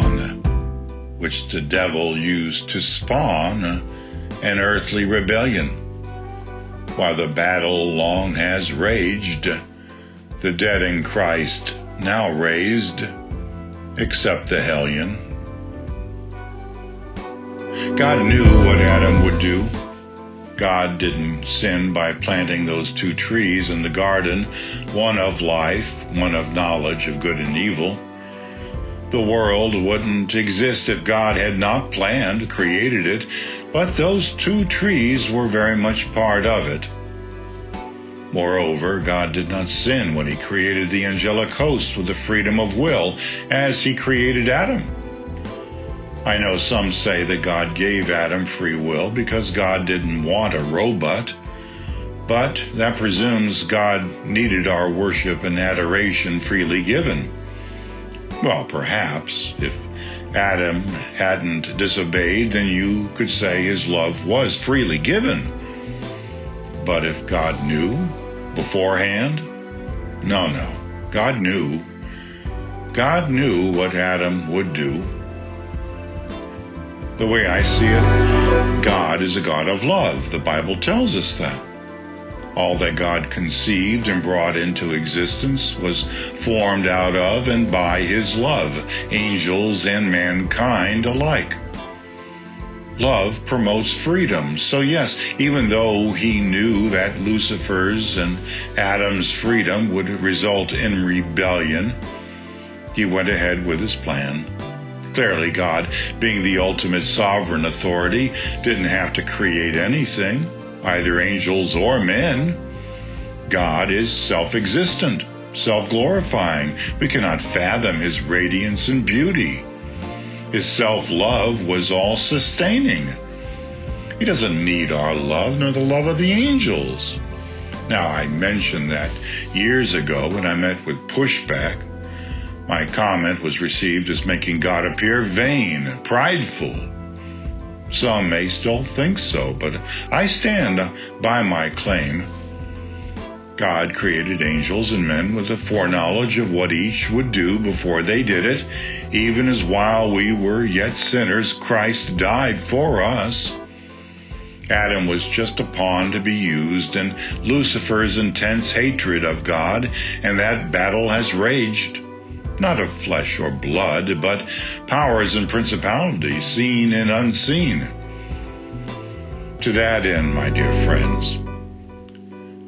pawn which the devil used to spawn an earthly rebellion. While the battle long has raged, the dead in Christ now raised, except the hellion. God knew what Adam would do. God didn't sin by planting those two trees in the garden, one of life, one of knowledge of good and evil. The world wouldn't exist if God had not planned, created it, but those two trees were very much part of it. Moreover, God did not sin when he created the angelic host with the freedom of will, as he created Adam. I know some say that God gave Adam free will because God didn't want a robot, but that presumes God needed our worship and adoration freely given. Well, perhaps, if Adam hadn't disobeyed, then you could say his love was freely given. But if God knew beforehand? No. God knew. God knew what Adam would do. The way I see it, God is a God of love. The Bible tells us that. All that God conceived and brought into existence was formed out of and by his love, angels and mankind alike. Love promotes freedom. So yes, even though he knew that Lucifer's and Adam's freedom would result in rebellion, he went ahead with his plan. Clearly, God, being the ultimate sovereign authority, didn't have to create anything, either angels or men. God is self-existent, self-glorifying. We cannot fathom his radiance and beauty. His self-love was all-sustaining. He doesn't need our love nor the love of the angels. Now, I mentioned that years ago when I met with pushback. My comment was received as making God appear vain, prideful. Some may still think so, but I stand by my claim. God created angels and men with a foreknowledge of what each would do before they did it, even as while we were yet sinners, Christ died for us. Adam was just a pawn to be used in Lucifer's intense hatred of God, and that battle has raged. Not of flesh or blood, but powers and principalities, seen and unseen. To that end, my dear friends,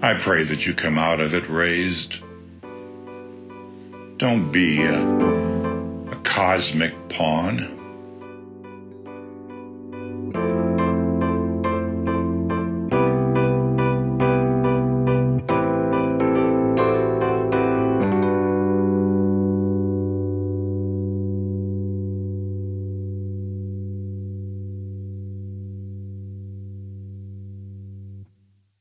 I pray that you come out of it raised. Don't be a cosmic pawn.